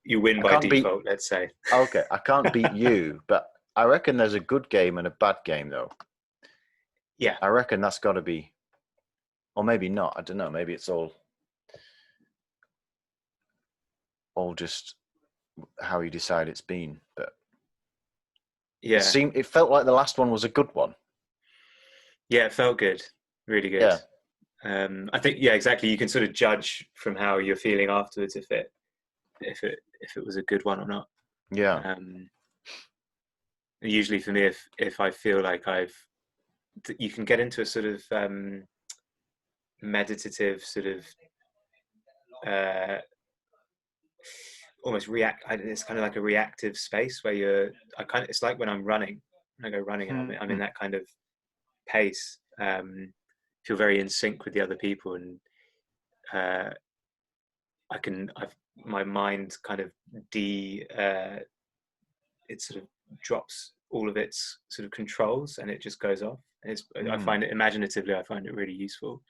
you win I by can't beat. default, let's say. Okay, I can't beat you, but I reckon there's a good game and a bad game, though. Yeah. I reckon that's got to be, or maybe not. I don't know. Maybe it's all just how you decide it's been. But Yeah. it felt like the last one was a good one. Yeah, it felt good. Really good. Yeah. I think, yeah, exactly. You can sort of judge from how you're feeling afterwards if it was a good one or not. Yeah. Usually for me, if I feel like you can get into a sort of meditative sort of uh, almost it's kind of like a reactive space where it's like when I'm running. When I go running and I'm in that kind of pace. Feel very in sync with the other people, and my mind kind of it sort of drops all of its sort of controls and it just goes off. I find it imaginatively, I find it really useful.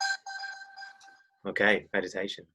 Okay, meditation.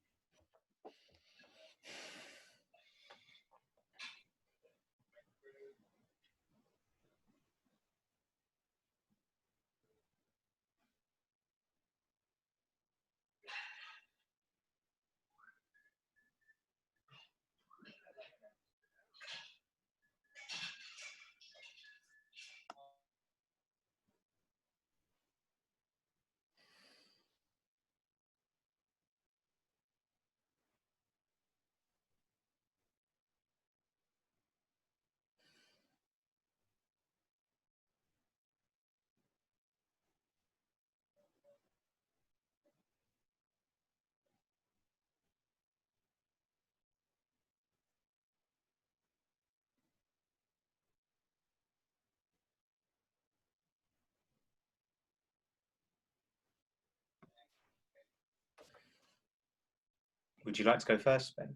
Would you like to go first, Ben?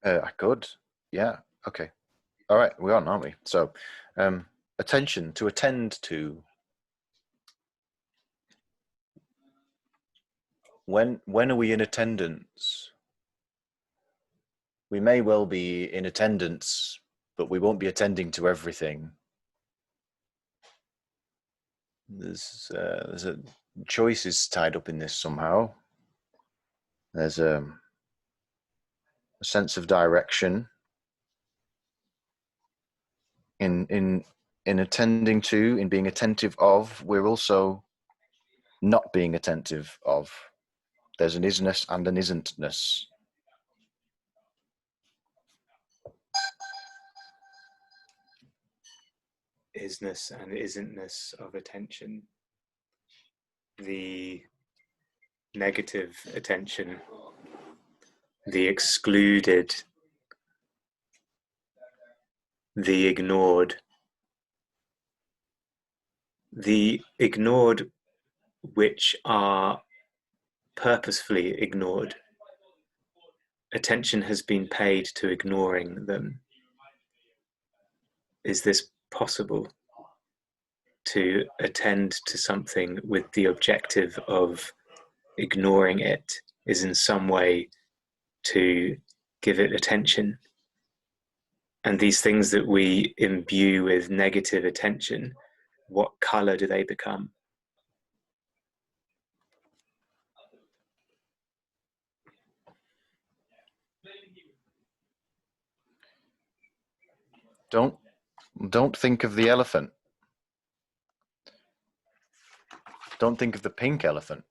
I could. Yeah. Okay. All right. We're on, aren't we? So, attention, to attend to. When are we in attendance? We may well be in attendance, but we won't be attending to everything. There's a choices tied up in this somehow. There's a sense of direction in attending to, in being attentive of. We're also not being attentive of. There's an isness and an isn'tness. Isness and isn'tness of attention. The negative attention, the excluded, the ignored which are purposefully ignored. Attention has been paid to ignoring them. Is this possible? To attend to something with the objective of ignoring it is in some way to give it attention. And these things that we imbue with negative attention, what color do they become? Don't think of the elephant. Don't think of the pink elephant.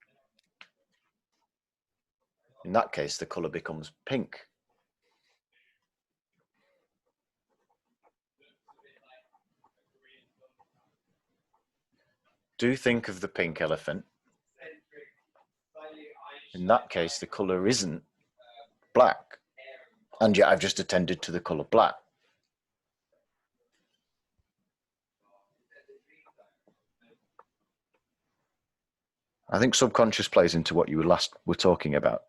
In that case, the color becomes pink. Do think of the pink elephant. In that case, the color isn't black. And yet I've just attended to the color black. I think subconscious plays into what you were talking about.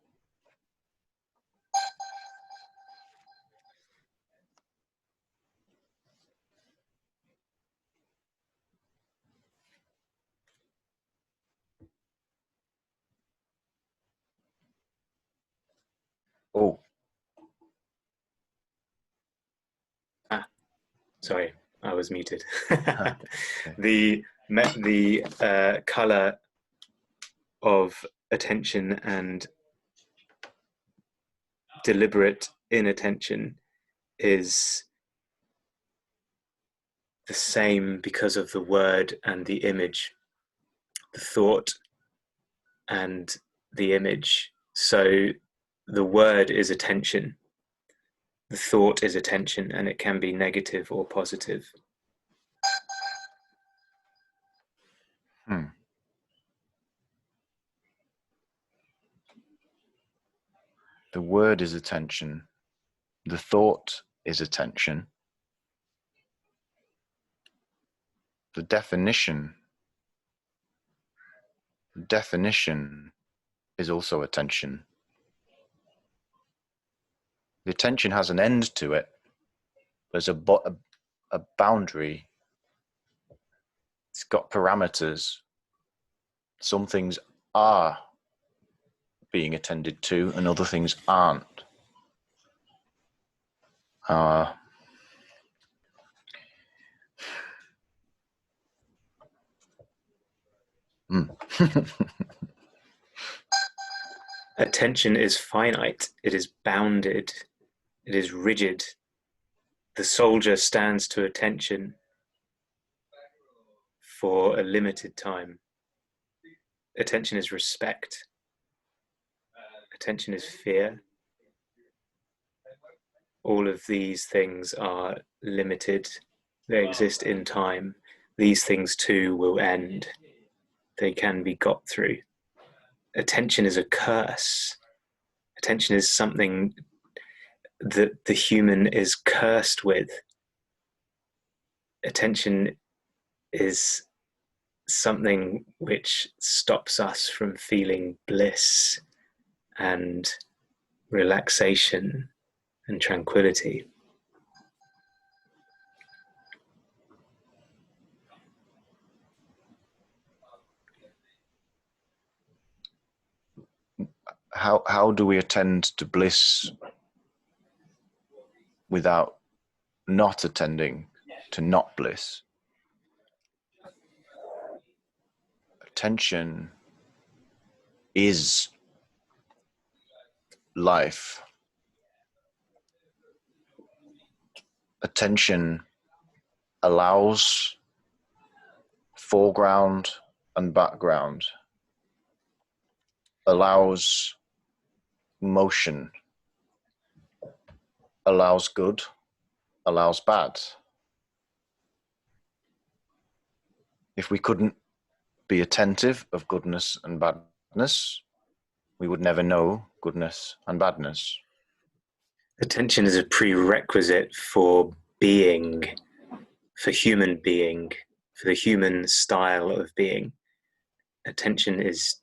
Oh, Sorry, I was muted. Okay. The color of attention and deliberate inattention is the same because of the word and the image, the thought and the image. So the word is attention, the thought is attention, and it can be negative or positive. The word is attention. The thought is attention. The definition is also attention. The attention has an end to it. There's a boundary. It's got parameters. Some things are being attended to and other things aren't. Attention is finite, it is bounded, it is rigid. The soldier stands to attention for a limited time. Attention is respect. Attention is fear. All of these things are limited. They exist in time. These things too will end. They can be got through. Attention is a curse. Attention is something that the human is cursed with. Attention is something which stops us from feeling bliss and relaxation and tranquility. How do we attend to bliss without not attending to not bliss? Attention is life. Attention allows foreground and background, allows motion, allows good, allows bad. If we couldn't be attentive of goodness and badness, we would never know goodness and badness. Attention is a prerequisite for being, for human being, for the human style of being. Attention is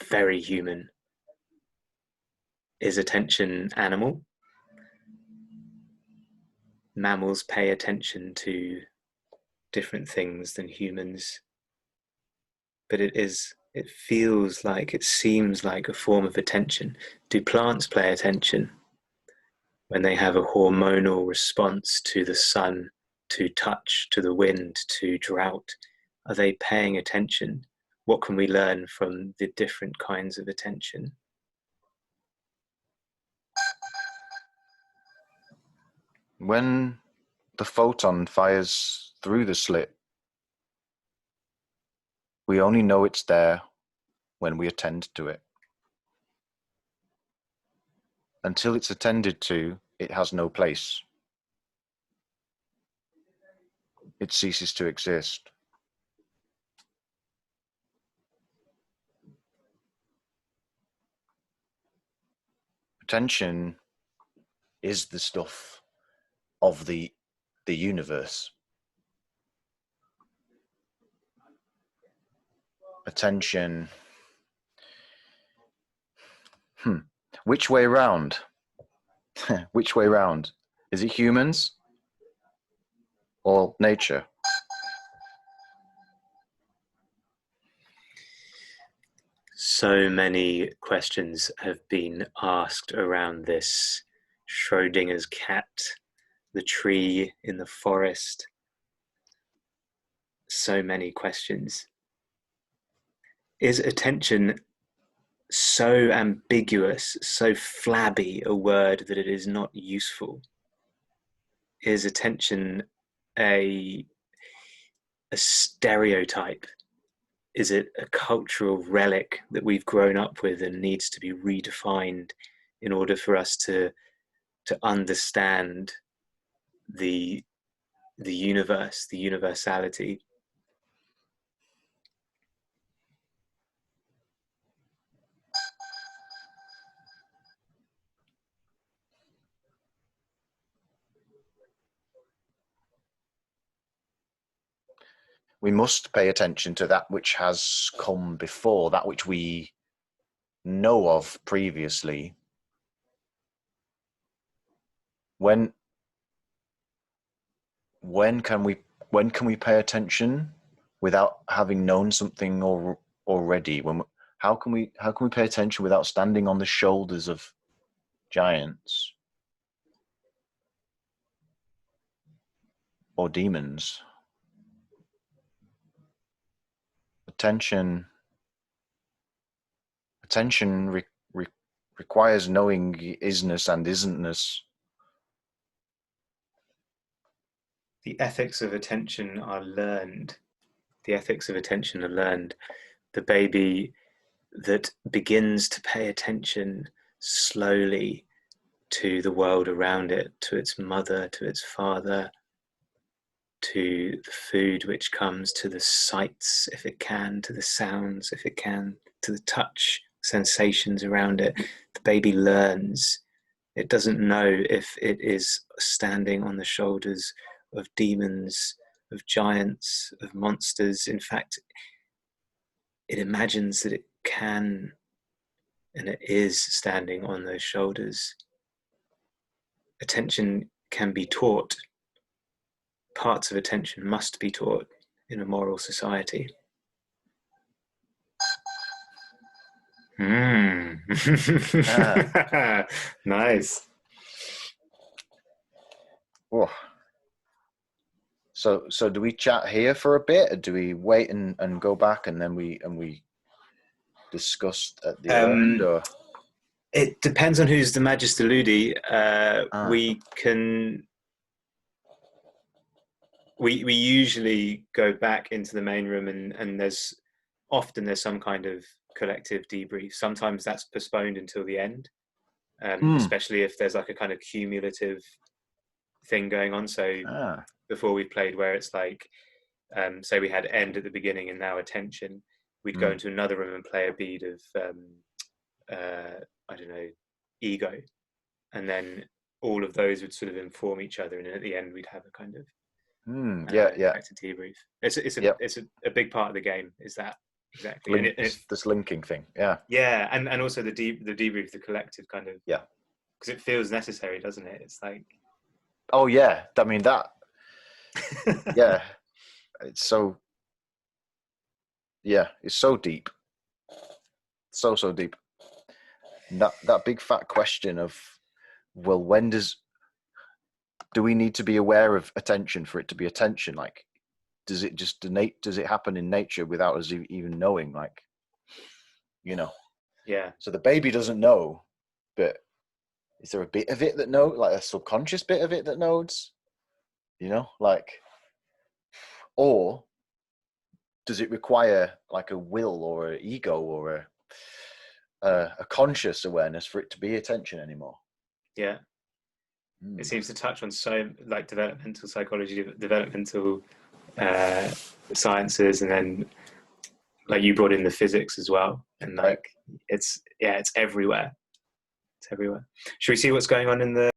very human. Is attention animal? Mammals pay attention to different things than humans, but it feels like, it seems like a form of attention. Do plants pay attention when they have a hormonal response to the sun, to touch, to the wind, to drought? Are they paying attention? What can we learn from the different kinds of attention? When the photon fires through the slit, we only know it's there when we attend to it. Until it's attended to, it has no place. It ceases to exist. Attention is the stuff of the universe. Attention. Which way round? Which way round? Is it humans or nature? So many questions have been asked around this. Schrodinger's cat the tree in the forest. So many questions. Is attention so ambiguous, so flabby a word that it is not useful? Is attention a stereotype? Is it a cultural relic that we've grown up with and needs to be redefined in order for us to understand the universe, the universality? We must pay attention to that which has come before, that which we know of previously. When can we pay attention without having known something already? How can we pay attention without standing on the shoulders of giants or demons? Attention requires knowing isness and isn't-ness. The ethics of attention are learned. The ethics of attention are learned. The baby that begins to pay attention slowly to the world around it, to its mother, to its father, to the food which comes, to the sights if it can, to the sounds if it can, to the touch sensations around it. The baby learns. It doesn't know if it is standing on the shoulders of demons, of giants, of monsters. In fact, it imagines that it can, and it is standing on those shoulders. Attention can be taught. Parts of attention must be taught in a moral society. Nice. Oh. So do we chat here for a bit, or do we wait and go back and then we discuss at the end? Or it depends on who's the Magister Ludi. We usually go back into the main room, and there's some kind of collective debrief. Sometimes that's postponed until the end, especially if there's like a kind of cumulative thing going on. So before we played, where it's like, say we had end at the beginning and now attention, we'd go into another room and play a bead of I don't know, ego, and then all of those would sort of inform each other, and at the end we'd have a kind of active debrief. It's a big part of the game, is that exactly this linking thing. And also the debrief, the collective kind of, because it feels necessary, doesn't it? It's like, oh yeah, I mean that yeah, it's so deep, so deep. That big fat question of, well, when do we need to be aware of attention for it to be attention? Like, does it happen in nature without us even knowing? Like, so the baby doesn't know, but is there a bit of it that knows, like a subconscious bit of it that knows, like, or does it require like a will or an ego or a conscious awareness for it to be attention anymore? It seems to touch on so, like, developmental psychology, developmental sciences, and then like you brought in the physics as well, and like it's everywhere. Should we see what's going on in the